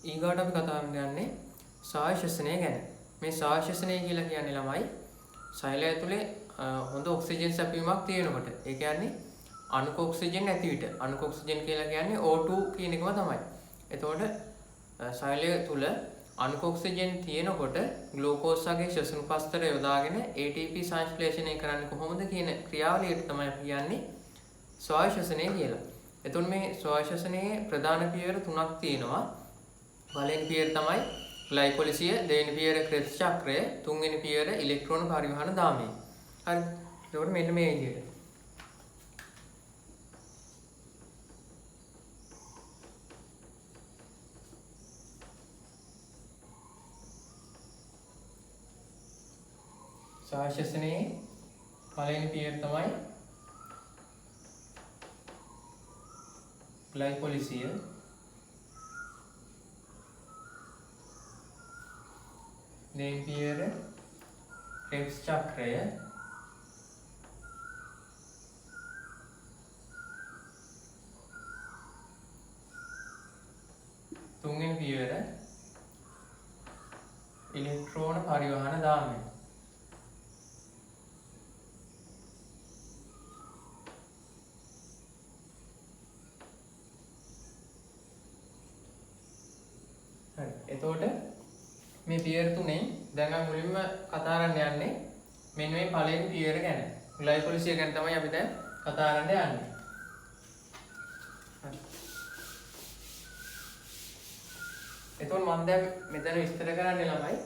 ඊගාට අපි කතා කරන්න යන්නේ සායශසනය ගැන. මේ සායශසනය කියලා කියන්නේ ළමයි සෛලය ඇතුලේ හොඳ ඔක්සිජන් සැපීමක් තියෙනකොට. ඒ කියන්නේ අණුක ඔක්සිජන් නැති විට. අණුක ඔක්සිජන් කියලා කියන්නේ O2 කියන එකම තමයි. එතකොට සෛලය තුල අණුක ඔක්සිජන් තියෙනකොට ග්ලූකෝස් වගේ ශ්වසනපස්තර යොදාගෙන ATP සංශ්ලේෂණය කරන්නේ කොහොමද කියන ක්‍රියාවලියට තමයි කියන්නේ ස්වායශසනය කියලා. එතකොට මේ ස්වායශසනයේ ප්‍රධාන පියවර තුනක් තියෙනවා. පළවෙනි පියවර තමයි ග්ලයිකොලිසිය, දෙවෙනි පියවර ක්‍රෙබ්ස් චක්‍රය, තුන්වෙනි පියවර ඉලෙක්ට්‍රෝන පරිවහන දාමය. හරි. එතකොට මෙන්න මේ විදිහට. ස්වායශසනයේ පළවෙනි පියවර තමයි ග්ලයිකොලිසිය, දෙවෙනි පියවර ක්‍රෙබ්ස් චක්‍රය, තුන්වෙනි පියවර ඉලෙක්ට්‍රෝන පරිවහන දාමය. හරි. එතකොට මේ පියවර තුනෙන් දැන් අපි මුලින්ම කතා කරන්න යන්නේ මෙන්න මේ පළවෙනි පියවර ගැන. ග්ලයිකොලිසිය ගැන තමයි අපි දැන් කතා කරන්න යන්නේ. හරි. එතකොට මම දැන් මෙතන විස්තර කරන්නේ ළමයි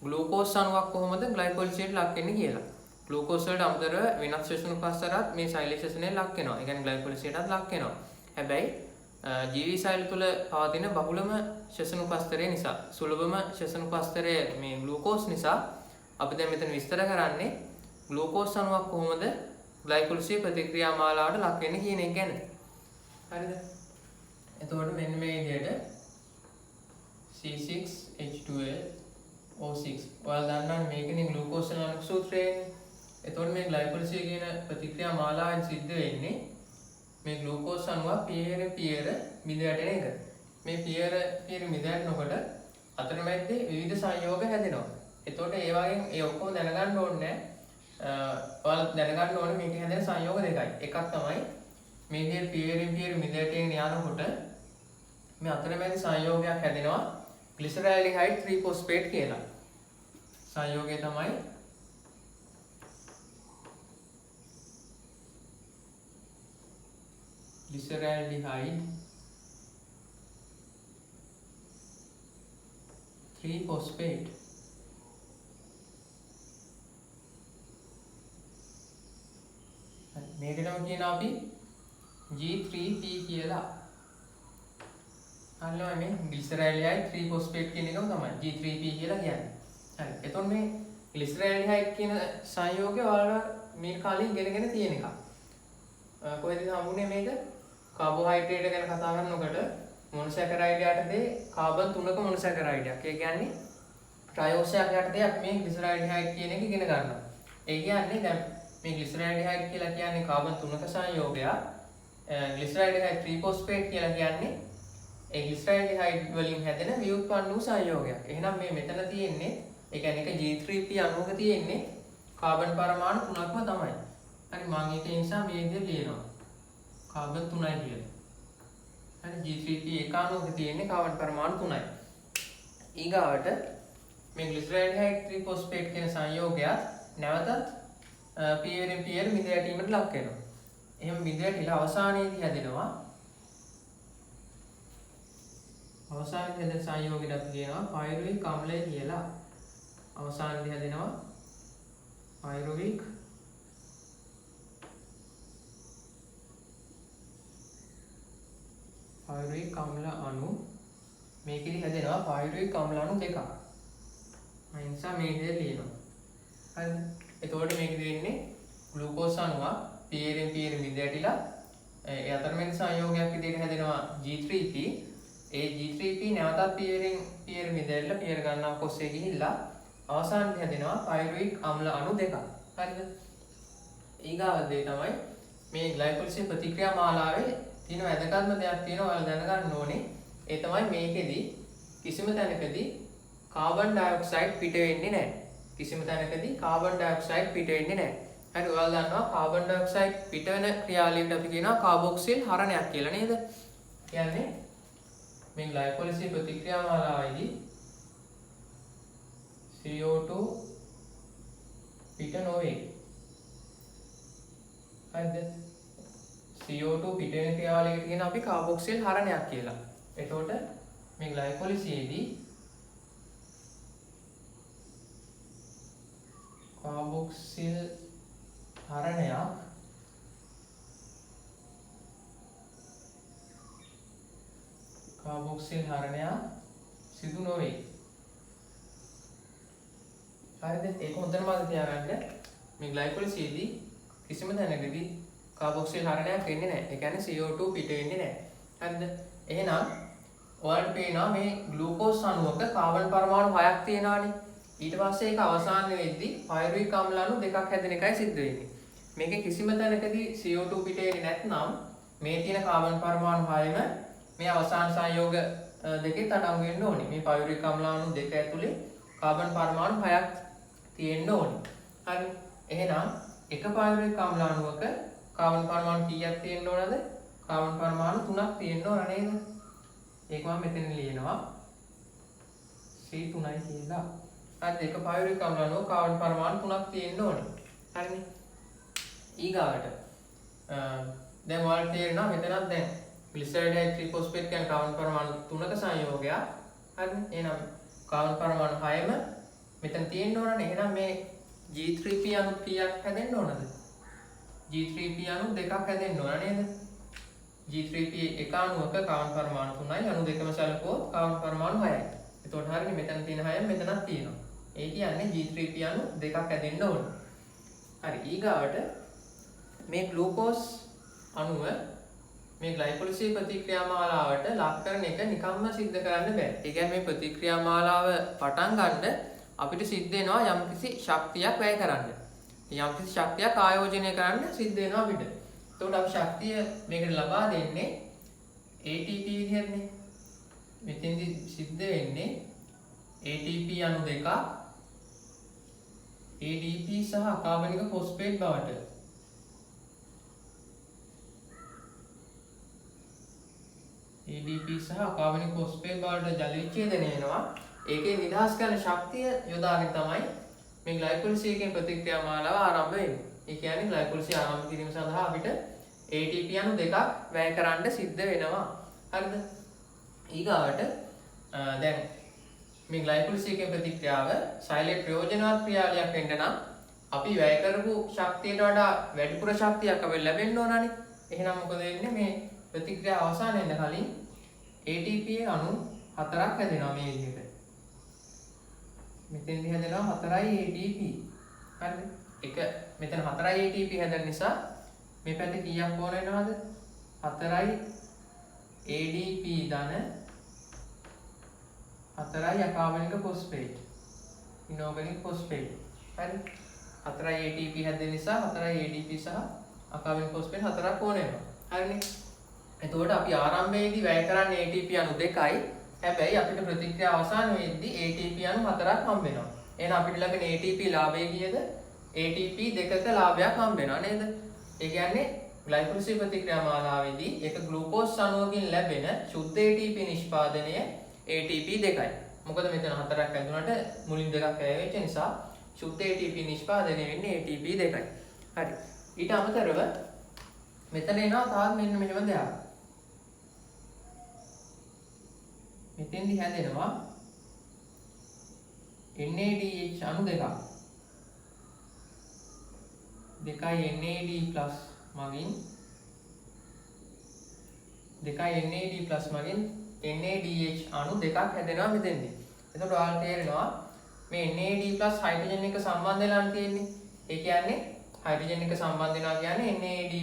ග්ලූකෝස් අණුවක් කොහොමද ග්ලයිකොලිසියට ලක් වෙන්නේ කියලා. ග්ලූකෝස් වලට අමතරව වෙනත් ශ්වසනපස්තරත් මේ සෛලශසනයේ ලක් වෙනවා. ඒ කියන්නේ ග්ලයිකොලිසියටත් ලක් වෙනවා. හැබැයි ජීවී සෛල තුළ පවතින බහුලම ශ්වසනපස්තරය නිසා, සුලභම ශ්වසනපස්තරය මේ ග්ලූකෝස් නිසා අපි දැන් මෙතන විස්තර කරන්නේ ග්ලූකෝස් අණුවක් කොහොමද ග්ලයිකොලිසිය ප්‍රතික්‍රියා මාලාවට ලක් වෙන්නේ කියන එක ගැන. හරිද? එතකොට මෙන්න මේ විදිහට C6H12O6 ඔයාලා දන්නවනේ මේකනේ ග්ලූකෝස් අණු සූත්‍රයනේ. එතකොට මේ ග්ලයිකොලිසිය කියන ප්‍රතික්‍රියා මාලාවෙන් සිද්ධ වෙන්නේ මේ ග්ලූකෝස් අණුව පියවර මිද වැටෙන එක. මේ පියවර මිද වැටෙනකොට අතරමැද්දේ විවිධ සංයෝග හැදෙනවා. එතකොට ඒ වගේ ඒ ඔක්කොම දැනගන්න ඕනේ ඔයාලා දැනගන්න ඕනේ මේකේ හැදෙන සංයෝග දෙකයි. එකක් තමයි මේ පියවර මිද වැටෙන යනකොට මේ අතරමැදි සංයෝගයක් හැදෙනවා ග්ලිසරාල්ඩිහයිඩ් 3 ෆොස්ෆේට් කියලා. සංයෝගය තමයි glyceraldehyde 3 phosphate. මේකටම කියනවා අපි G3P කියලා. හරියම මේ glyceraldehyde 3 phosphate කියන එකම තමයි G3P කියලා කියන්නේ. හරි. එතකොට මේ glyceraldehyde කියන සංයෝගය ඔයාලා මේ කාලේ ඉගෙනගෙන තියෙන එකක්. කොහෙද හම්බුනේ මේක? කාබෝහයිඩ්‍රේට් ගැන කතා කරනකොට මොනොසැකරයිඩ් යටතේ කාබන් 3ක මොනොසැකරයිඩයක්. ඒ කියන්නේ ට්‍රයෝසයක් යටතේ අපි මේ ග්ලිසරාල්ඩිහයිඩ් කියන එක ඉගෙන ගන්නවා. ඒ කියන්නේ දැන් මේ ග්ලිසරාල්ඩිහයිඩ් කියලා කියන්නේ කාබන් 3ක සංයෝගයක්. ග්ලිසරාල්ඩිහයිඩ් 3 ෆොස්ෆේට් කියලා කියන්නේ ඒ ග්ලිසරාල්ඩිහයිඩ් වලින් හැදෙන ව්‍යුත්පන්න වූ සංයෝගයක්. එහෙනම් මේ මෙතන තියෙන්නේ ඒ කියන්නේ එක G3P අණුවක තියෙන්නේ කාබන් පරමාණු 3ක්ම තමයි. හරි මම ඒක නිසා මේ විදිහට ලියනවා. කාබන් 3යි කියලා. හරි G3P එක අණුවක තියෙන්නේ කාබන් පරමාණු 3යි. ඊගාවට මේ ග්ලිසරාල්ඩිහයිඩ් 3 ෆොස්ෆේට් කියන සංයෝගයත් නැවතත් පියවර මිද වැටීමට ලක් වෙනවා. එහෙනම් මිද වැටිලා අවසානයේදී හැදෙනවා අවසානයේදී හැදෙන සංයෝගයට අපි කියනවා පයිරුවික් අම්ලය කියලා. අවසානයේදී හැදෙනවා පයිරුවික් අම්ල අණු. මේකෙදි හැදෙනවා පයිරුවික් අම්ල අණු දෙකක්. ඒ නිසා මේ විදිහට ලියනවා. හරිද? එතකොට මේකෙදි වෙන්නේ ග්ලූකෝස් අණුවක් පියවර මිද වැටිලා ඒ අතරමැද සංයෝගයක් විදිහට හැදෙනවා G3P. ඒ G3P නැවතත් පියවර මිද වැටිලා පියවර ගන්නවා කොස්සේ ගිහිල්ලා අවසානයේ හැදෙනවා පයිරුවික් අම්ල අණු දෙකක්. හරිද? ඊගාව දේ තමයි මේ ග්ලයිකොලිසිස් ප්‍රතික්‍රියා මාලාවේ තියෙන වැදගත්ම දෙයක් තියෙනවා ඔයාලා දැනගන්න ඕනේ. ඒ තමයි මේකෙදි කිසිම තැනකදී කාබන් ඩයොක්සයිඩ් පිට වෙන්නේ නැහැ. කිසිම තැනකදී කාබන් ඩයොක්සයිඩ් පිට වෙන්නේ නැහැ. හරි ඔයාලා දන්නවා කාබන් ඩයොක්සයිඩ් පිට වෙන ක්‍රියාවලියට අපි කියනවා කාබොක්සිල් හරණයක් කියලා නේද? කියන්නේ මේ ග්ලයිකොලිසිස් ප්‍රතික්‍රියා මාලාවේදී CO2 පිට නොවේ. හරිද? CO2 පිට වෙන ක්‍රියාවලියකට කියන අපි කාබොක්සිල් හරණයක් කියලා. එතකොට මේ ග්ලයිකොලිසිසේදී කාබොක්සිල් හරණයක් සිදු නොවේ. හරිද? ඒක හොඳට මතක තියාගන්න. මේ ග්ලයිකොලිසිසේදී කිසිම තැනකදී කාබොක්සිල් හරණයක් වෙන්නේ නැහැ. ඒ කියන්නේ CO2 පිට වෙන්නේ නැහැ. හරිද? එහෙනම් ඔයාලට පේනවා මේ ග්ලූකෝස් අණුවක කාබන් පරමාණු 6ක් තියෙනවානේ. ඊට පස්සේ ඒක අවසාන වෙද්දී පයරුවික් අම්ල අණු දෙකක් හැදෙන එකයි සිද්ධ වෙන්නේ. මේකේ කිසිම තැනකදී CO2 පිට වෙන්නේ නැත්නම් මේ තියෙන කාබන් පරමාණු 6ම මේ අවසාන සංයෝග දෙකේ අඩංගු වෙන්න ඕනේ. මේ පයරුවික් අම්ල අණු දෙක ඇතුලේ කාබන් පරමාණු 6ක් තියෙන්න ඕනේ. හරි. එහෙනම් එක පයරුවික් අම්ල අණුවක කාබන් පරමාණු කීයක් තියෙන්න ඕනද? කාබන් පරමාණු 3ක් තියෙන්න ඕන නේද? ඒක මම මෙතන ලියනවා C3යි කියලා. හරි එක පයරුවික් අම්ල අණුවක කාබන් පරමාණු 3ක් තියෙන්න ඕනේ. හරිනේ. ඊගාවට දැන් ඔයාලට තේරෙනවා මෙතනත් දැන් ග්ලිසරයිඩ් ත්‍රිෆොස්ෆේට් කියන කාබන් පරමාණු 3ක සංයෝගයක්. හරිනේ. එහෙනම් කාබන් පරමාණු 6ම මෙතන තියෙන්න ඕනනේ. එහෙනම් මේ G3P අණු කීයක් හැදෙන්න ඕනද? G3P අණු දෙකක් හැදෙන්න ඕන නේද? G3P එක අණුවක කාබන් පරමාණු 3යි අණු දෙකම සැලකුවොත් කාබන් පරමාණු 6යි. එතකොට හරිනේ මෙතන තියෙන 6ම මෙතනක් තියෙනවා. ඒ කියන්නේ G3P අණු දෙකක් හැදෙන්න ඕන. හරි ඊගාවට මේ ග්ලූකෝස් අණුව මේ ග්ලයිකොලිසිස් ප්‍රතික්‍රියා මාලාවට ලක් කරන එක නිකම්ම සිද්ධ කරන්න බෑ. ඒ කියන්නේ මේ ප්‍රතික්‍රියා මාලාව පටන් ගන්න අපිට සිද්ධ වෙනවා යම්කිසි ශක්තියක් වැය කරන්න. යම්කිසි ශක්තියක් ආයෝජනය කරන්න සිද්ධ වෙනවා අපිට. එතකොට අපි ශක්තිය මේකට ලබා දෙන්නේ ATP විදිහටනේ. මෙතෙන්දි සිද්ධ වෙන්නේ ATP අණු දෙකක් ADP සහ අකාබනික ෆොස්ෆේට් බවට. ADP සහ අකාබනික ෆොස්ෆේට් බවට ජල විච්ඡේදනය වෙනවා. ඒකේ නිදහස් කරන ශක්තිය යොදාගෙන තමයි මේ ග්ලයිකොලිසිස් ප්‍රතික්‍රියා මාලාව ආරම්භ වෙන්නේ. ඒ කියන්නේ ග්ලයිකොලිසිස් ආරම්භ කිරීම සඳහා අපිට ATP අණු දෙකක් වැය කරන්න සිද්ධ වෙනවා. හරිද? ඊගාවට දැන් මේ ග්ලයිකොලිසිස් ප්‍රතික්‍රියාව ශෛලයේ ප්‍රයෝජනවත් ක්‍රියාවලියක් වෙන්න නම් අපි වැය කරපු ශක්තියට වඩා වැඩිපුර ශක්තියක් අපිට ලැබෙන්න ඕනනේ. එහෙනම් මොකද වෙන්නේ මේ ප්‍රතික්‍රියාව අවසන් වෙන්න කලින් ATP අණු 4ක් හැදෙනවා මේ විදිහට. මෙතෙන්දි හැදෙනවා 4යි ATP. හරිද? එක මෙතන 4යි ATP හැදෙන නිසා මේ පැත්තේ කීයක් ඕන වෙනවද? 4යි ADP ධන 4යි අකාබනික ෆොස්ෆේට්. Inorganic phosphate. හරි? 4යි ATP හැදෙන නිසා 4යි ADP සහ අකාබනික ෆොස්ෆේට් 4ක් ඕන වෙනවා. හරිනේ? එතකොට අපි ආරම්භයේදී වැය කරන්නේ ATP අණු 2යි. හැබැයි අපිට ප්‍රතික්‍රියා අවසන් වෙද්දී ATP අණු 4ක් හම්බ වෙනවා. එහෙනම් අපිට ලැබෙන ATP ලාභය කීයද? ATP දෙකක ලාභයක් හම්බ වෙනවා නේද? ඒ කියන්නේ ග්ලයිකොලිසිස් ප්‍රතික්‍රියා මාලාවේදී එක ග්ලූකෝස් අණුවකින් ලැබෙන ශුද්ධ ATP නිෂ්පාදනය ATP 2යි. මොකද මෙතන 4ක් ඇතුළට මුලින් දෙකක් වැය වෙච්ච නිසා ශුද්ධ ATP නිෂ්පාදනය වෙන්නේ ATP 2යි. හරි. ඊට අමතරව මෙතන එනවා තාත් මෙන්න මෙහෙම දෙයක්. මෙතෙන්දි හැදෙනවා NADH අණු දෙකක්. දෙකයි NAD+ මගින් NADH අණු දෙකක් හැදෙනවා මෙතෙන්දි. එතකොට ඔයාලට තේරෙනවා මේ NAD+ හයිඩ්‍රජන් එක සම්බන්ධ වෙලා තියෙන්නේ. ඒ කියන්නේ හයිඩ්‍රජන් එක සම්බන්ධ වෙනවා කියන්නේ NAD+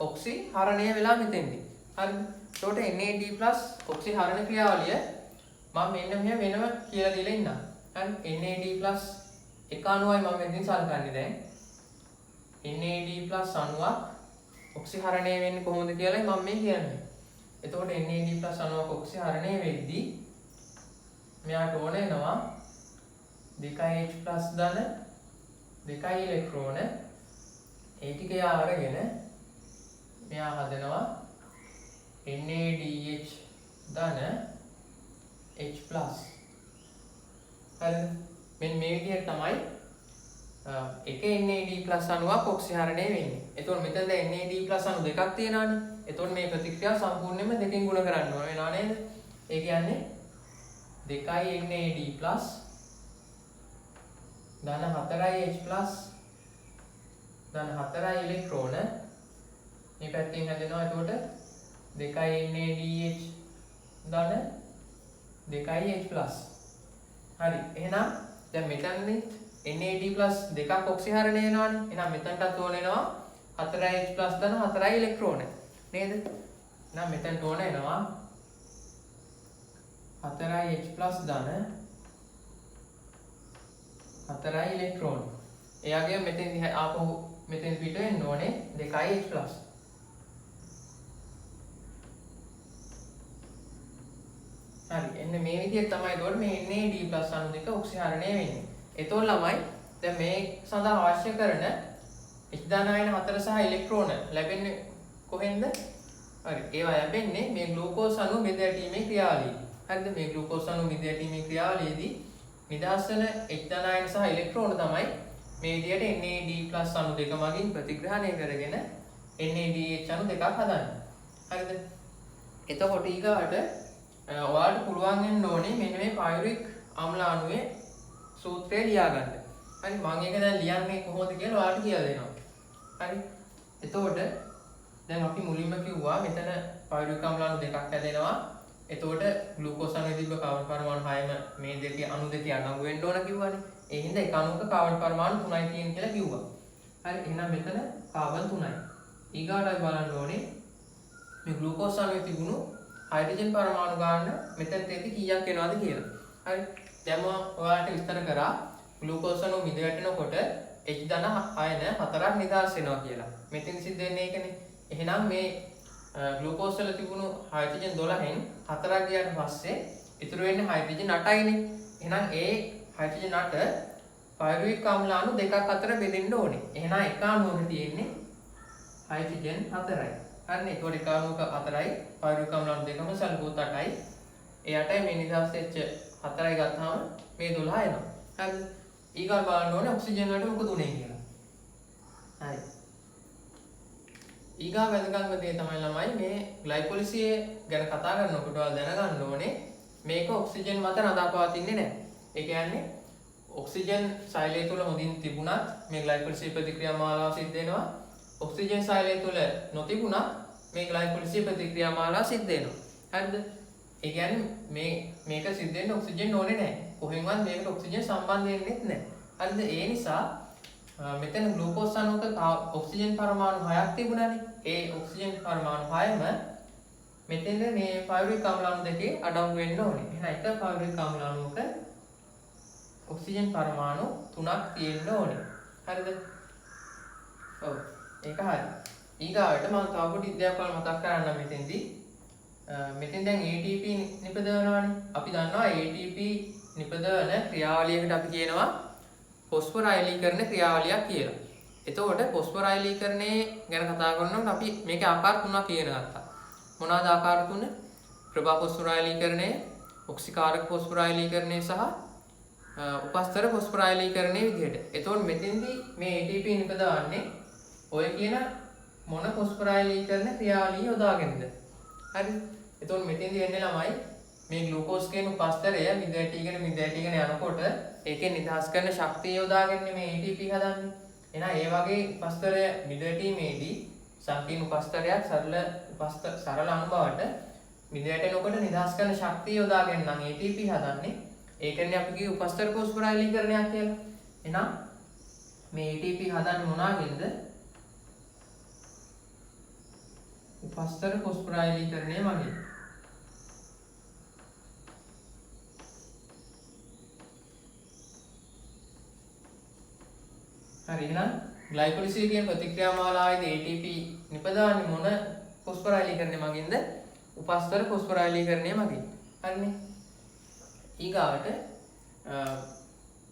ඔක්සි හරණය වෙලා මෙතෙන්දි. හරිද? එතකොට NAD+ ඔක්සි හරණ ක්‍රියාවලිය මම මෙන්න මෙහෙම වෙනම කියලා දීලා ඉන්නම්. හරි? NAD+ එක අණුවයි මම මෙතනින් සලකන්නේ දැන්. NAD+ අණුවක් ඔක්සි හරණය වෙන්නේ කොහොමද කියලායි මම මේ කියන්නේ. එතකොට NAD+ අණුවක් ඔක්සි හරණය වෙද්දී මෙයාට ඕන වෙනවා 2H+ ධන 2 ඉලෙක්ට්‍රෝන ඒ ටික අරගෙන මෙයා හදනවා NADH ධන H+. හරිද? මෙන්න මේ විදිහට තමයි එක NAD+ අණුවක් ඔක්සිහරණය වෙන්නේ. එතකොට මෙතන දැන් NAD+ අණු දෙකක් තියෙනවානේ. එතකොට මේ ප්‍රතික්‍රියාව සම්පූර්ණයෙන්ම දෙකෙන් ගුණ කරන්න ඕන වෙනවා නේද? ඒ කියන්නේ 2 NAD+ ධන 4 H+ ධන 4 ඉලෙක්ට්‍රෝන මේ පැත්තෙන් හැදෙනවා. එතකොට 2 NADH ධන 2 H+. හරි. එහෙනම් දැන් මෙතනනේ NAD+ දෙකක් ඔක්සිහරණය වෙනවානේ. එහෙනම් මෙතනටත් ඕන වෙනවා 4H+ ධන 4 ඉලෙක්ට්‍රෝන නේද? එහෙනම් මෙතනට ඕන වෙනවා 4H+ ධන 4 ඉලෙක්ට්‍රෝන. එයාගේ මෙතෙන් ආපහු මෙතෙන් පිට වෙන්න ඕනේ 2H+. හරි. එන්න මේ විදිහට තමයි එතකොට මේ NAD+ අණු දෙක ඔක්සිහරණය වෙන්නේ. එතකොට ළමයි දැන් මේ සඳහා අවශ්‍ය කරන H ධනායන 4 සහ ඉලෙක්ට්‍රෝන ලැබෙන්නේ කොහෙන්ද? හරි. ඒවා ලැබෙන්නේ මේ ග්ලූකෝස් අණු බෙද ඇටීමේ ක්‍රියාවලියේදී. හරිද? මේ ග්ලූකෝස් අණු බෙද ඇටීමේ ක්‍රියාවලියේදී නිදහස් වෙන H ධනායන සහ ඉලෙක්ට්‍රෝන තමයි මේ විදිහට NAD+ අණු දෙක මගින් ප්‍රතිග්‍රහණය කරගෙන NADH අණු දෙකක් හදන්නේ. හරිද? එතකොට ඊගාට ඔයාලට පුළුවන් වෙන්න ඕනේ මෙන්න මේ පයුරික් අම්ල අණුවේ සූත්‍රය ලියා ගන්න. හරි මම ඒක දැන් ලියන්නේ කොහොමද කියලා ඔයාලට කියලා දෙනවා. හරි. එතකොට දැන් අපි මුලින්ම කිව්වා මෙතන පයුරික් අම්ල අණු දෙකක් හැදෙනවා. එතකොට ග්ලූකෝස් අණුවේ තිබ්බ කාබන් පරමාණු 6ම මේ දෙකේ අණු දෙකේ අඩංගු වෙන්න ඕන කිව්වානේ. ඒ හින්දා එක අණුවක කාබන් පරමාණු 3යි තියෙන කියලා කිව්වා. හරි. එහෙනම් මෙතන කාබන් 3යි. ඊගාට අපි බලන්න ඕනේ මේ ග්ලූකෝස් අණුවේ තිබුණු හයිඩ්‍රජන් පරමාණු ගන්න මෙතන තේටි කීයක් වෙනවද කියලා. හරි. දැන් මම ඔයාලට විස්තර කරා ග්ලූකෝස් අණු මිද වැටෙනකොට H ධන අයන 4ක් නිදහස් වෙනවා කියලා. මෙතෙන් සිද්ධ වෙන්නේ ඒකනේ. එහෙනම් මේ ග්ලූකෝස් වල තිබුණු හයිඩ්‍රජන් 12න් 4ක් ගියාට පස්සේ ඉතුරු වෙන්නේ හයිඩ්‍රජන් 8යිනේ. එහෙනම් ඒ හයිඩ්‍රජන් 8 පයරුවික් අම්ල අණු දෙකක් අතර බෙදෙන්න ඕනේ. එහෙනම් එක අණුවක තියෙන්නේ හයිඩ්‍රජන් 4යි. හරිනේ. ඒතකොට එක අණුවක 4යි පයරුවික් අම්ල අණු දෙකම සල්කුත් 8යි. ඒ 8යි මේ නිදහස් වෙච්ච 4යි ගත්තාම මේ 12 එනවා. හරිද? ඊගා බලන්න ඕනේ ඔක්සිජන් වලට මොකද උනේ කියලා. හරි. ඊගා වැදගත්ම දේ තමයි ළමයි මේ ග්ලයිකොලිසිස් ගැන කතා කරනකොට ඔයාලා දැනගන්න ඕනේ මේක ඔක්සිජන් මත රඳාපවතින්නේ නැහැ. ඒ කියන්නේ ඔක්සිජන් සෛලය තුල හොඳින් තිබුණත් මේ ග්ලයිකොලිසිස් ප්‍රතික්‍රියා මාලාව සිද්ධ වෙනවා. ඔක්සිජන් සෛලය තුල නොතිබුණත් මේ ග්ලයිකොලිසිස් ප්‍රතික්‍රියා මාලාව සිද්ධ වෙනවා. හරිද? ඒ කියන්නේ මේක සිද්ධ වෙන්න ඔක්සිජන් ඕනේ නැහැ. කොහෙන්වත් මේකට ඔක්සිජන් සම්බන්ධ වෙන්නේ නැහැ. හරිද? ඒ නිසා මෙතන ග්ලූකෝස් අණුවක ඔක්සිජන් පරමාණු 6ක් තිබුණානේ. ඒ ඔක්සිජන් පරමාණු 6ම මෙතෙන්ද මේ පයුරික් අම්ල අණු දෙකේ අඩංගු වෙන්න ඕනේ. එහෙනම් එක පයුරික් අම්ල අණුවක ඔක්සිජන් පරමාණු 3ක් තියෙන්න ඕනේ. හරිද? ඔව්. ඒක හරි. ඊගාවට මම තව පොඩි දෙයක් ඔයාලට මතක් කරන්නම් මෙතෙන්දී. මෙතෙන් දැන් ATP නිපදවනවානේ. අපි දන්නවා ATP නිපදවන ක්‍රියාවලියකට අපි කියනවා ෆොස්ෆොරයිලීකරණ ක්‍රියාවලියක් කියලා. එතකොට ෆොස්ෆොරයිලීකරණය ගැන කතා කරනකොට අපි මේකේ ආකාර තුනක් ඉගෙන ගත්තා. මොනවාද ආකාර තුන? ප්‍රභා ෆොස්ෆොරයිලීකරණය, ඔක්සිකාරක ෆොස්ෆොරයිලීකරණය සහ උපස්තර ෆොස්ෆොරයිලීකරණය විදිහට. එතකොට මෙතෙන්දී මේ ATP නිපදවන්නේ ඔය කියන මොන ෆොස්ෆොරයිලීකරණ ක්‍රියාවලිය යොදාගෙනද? හරි. එතකොට මෙතෙන්දී වෙන්නේ ළමයි මේ ග්ලූකෝස් කියන උපස්තරය මිද ඇටිගෙන යනකොට ඒකෙන් නිදහස් කරන ශක්තිය යොදාගෙන මේ ATP හදන්නේ. එහෙනම් ඒ වගේ උපස්තරය මිද ඇටීමේදී සංකීර්ණ උපස්තරයක් සරල අණුබවට මිද ඇටෙනකොට නිදහස් කරන ශක්තිය යොදාගෙන නම් ATP හදන්නේ. ඒකනේ අපි කිව්ව උපස්තර ෆොස්ෆොරයිලීකරණයක් කියලා. එහෙනම් මේ ATP හදන්නේ මොනවාගෙන්ද? උපස්තර ෆොස්ෆොරයිලීකරණය මගින්. හරි. එහෙනම් ග්ලයිකොලිසිස් කියන ප්‍රතික්‍රියා මාලාවේදී ATP නිපදවන්නේ මොන ෆොස්ෆොරයිලීකරණය මගින්ද? උපස්තර ෆොස්ෆොරයිලීකරණය මගින්. හරිනේ. ඊගාවට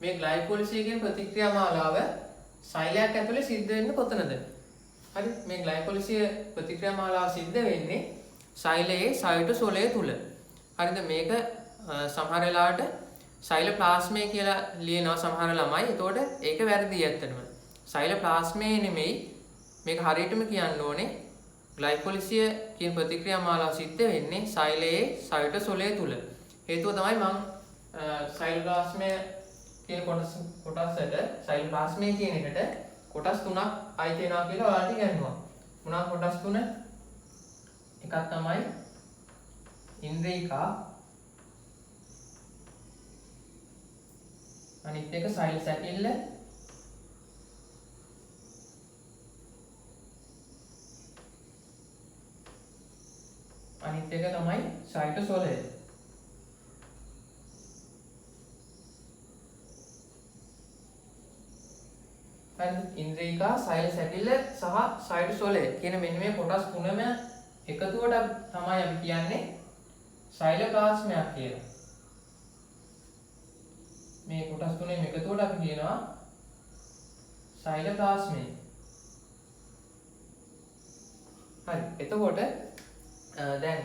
මේ ග්ලයිකෝලිසිය කියන ප්‍රතික්‍රියා මාලාව සෛලයක් ඇතුලේ සිද්ධ වෙන්නේ කොතනද? හරි මේ ග්ලයිකෝලිසිය ප්‍රතික්‍රියා මාලාව සිද්ධ වෙන්නේ සෛලයේ සයිටෝසෝලය තුල. හරිද මේක සමහර වෙලාවට සෛලෝප්ලාස්මය කියලා ලියනවා සමහර ළමයි. එතකොට ඒක වැරදි ඇත්තටම. සෛලෝප්ලාස්මය නෙමෙයි මේක හරියටම කියන්න ඕනේ ග්ලයිකෝලිසිය කියන ප්‍රතික්‍රියා මාලාව සිද්ධ වෙන්නේ සෛලයේ සයිටෝසෝලය තුල. හේතුව තමයි මම සෛලෝප්ලාස්මය කියන කොටසට සෛලෝප්ලාස්මය කියන එකට කොටස් තුනක් අයිති වෙනවා කියලා ඔයාලට කියනවා. මොනවා කොටස් තුන? එකක් තමයි ඉන්ද්‍රිකා, අනිත් එක සෛල සැකිල්ල, අනිත් එක තමයි සයිටෝසෝලය. ඉන්ද්‍රිකා, සෛල සැකිල්ල සහ සයිටෝසෝලය කියන මෙන්න මේ කොටස් තුනම එකතුවට තමයි අපි කියන්නේ සෛලෝප්ලාස්මයක් කියලා. මේ කොටස් තුනෙන් එකතුවට අපි කියනවා සෛලෝප්ලාස්මය. හරි. එතකොට දැන්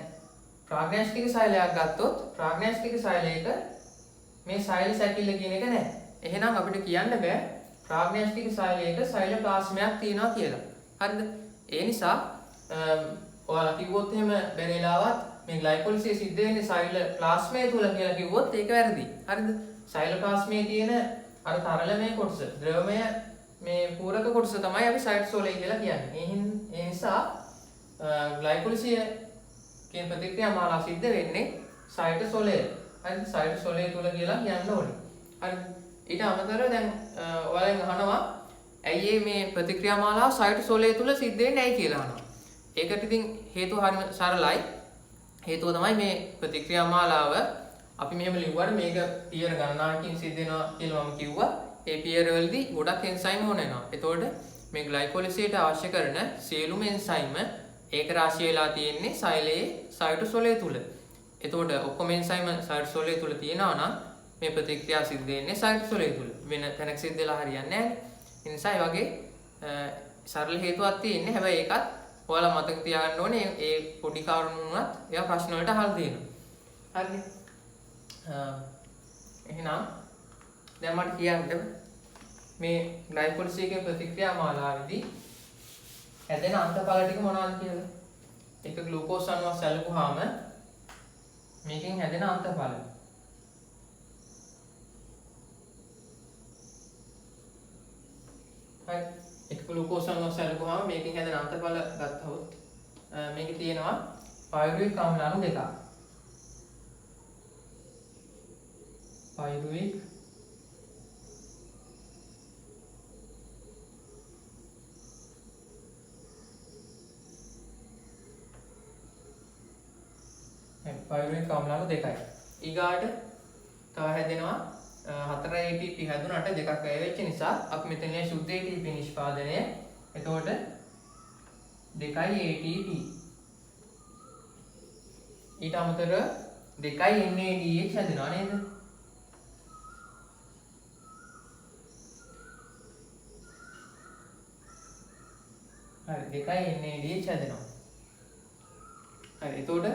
ප්‍රාග්නැස්ටික සෛලයක් ගත්තොත් ප්‍රාග්නැස්ටික සෛලයක මේ සෛල සැකිල්ල කියන එක නැහැ. එහෙනම් අපිට කියන්න බෑ ප්‍රාග්නැස්ටික සෛලයක සෛලෝප්ලාස්මයක් තියෙනවා කියලා. හරිද? ඒ නිසා ඔයාලා කිව්වොත් එහෙම බැරිලාවත් මේ ග්ලයිකෝලිසිය සිද්ධ වෙන්නේ සෛලෝප්ලාස්මය තුල කියලා කිව්වොත් ඒක වැරදි. හරිද? සෛලෝප්ලාස්මයේ තියෙන අර තරලමය කොටස, ද්‍රවමය මේ පූරක කොටස තමයි අපි සයිටෝසෝලය කියලා කියන්නේ. ඒ නිසා ග්ලයිකෝලිසිය කියන ප්‍රතික්‍රියා මාලාව සිද්ධ වෙන්නේ සයිටෝසෝලය. හරිද? සයිටෝසෝලය තුල කියලා කියන්න ඕනේ. හරිද? ඊට අමතරව දැන් ඔයාලෙන් අහනවා ඇයි මේ ප්‍රතික්‍රියා මාලාව සයිටෝසෝලය තුල සිද්ධ වෙන්නේ ඇයි කියලා අහනවා. ඒකට ඉතින් හේතුව හරිම සරලයි. හේතුව තමයි මේ ප්‍රතික්‍රියා මාලාව අපි මෙහෙම ලිව්වට මේක පියර ගණනාවකින් සිද්ධ වෙනවා කියලා මම කිව්වා. ඒ පියර වලදී ගොඩක් එන්සයිම් ඕන වෙනවා. එතකොට මේ ග්ලයිකෝලිසියට අවශ්‍ය කරන සියලුම එන්සයිම් ඒක රාශී වෙලා තියෙන්නේ සෛලයේ සයිටෝසෝලය තුල. එතකොට ඔක්කොම එන්සයිම් සයිටෝසෝලය තුල තියෙනවා නම් මේ ප්‍රතික්‍රියාව සිද්ධ වෙන්නේ සයිටෝසෝලය තුල. වෙන තැනක සිද්ධ වෙලා හරියන්නේ නැහැ. ඒ නිසා ඒ වගේ සරල හේතුවක් තියෙන්නේ. හැබැයි ඒකත් ඔයාලා මතක තියාගන්න ඕනේ ඒ පොඩි කාරණා වුණත් ඒවා ප්‍රශ්න වලට අහලා දෙනවා. හරිද? එහෙනම් දැන් මට කියන්න මේ ග්ලයිකෝලිසියගේ ප්‍රතික්‍රියා මාලාවේදී හැදෙන අන්තඵල ටික මොනවද කියලා. එක ග්ලූකෝස් අණුවක් සැලකුවාම මේකෙන් හැදෙන අන්තඵල. හරි. එක ග්ලූකෝස් අණුවක් සැලකුවාම මේකෙන් හැදෙන අන්තඵල ගත්තහොත් මේකේ තියෙනවා පයරුවික් ආම්ල අණු දෙකක්. පයරුවික් පයරුවික් ආම්ල අණු දෙකයි. ඊගාට තව හැදෙනවා 4 ATP හැදුනට දෙකක් වැය වෙච්ච නිසා අපි මෙතන සුද්ධ ATP නිෂ්පාදනය. එතකොට 2 ATP ඊට අමතරව 2 NADH හැදෙනවා නේද? හරි 2 NADH හැදෙනවා. හරි එතකොට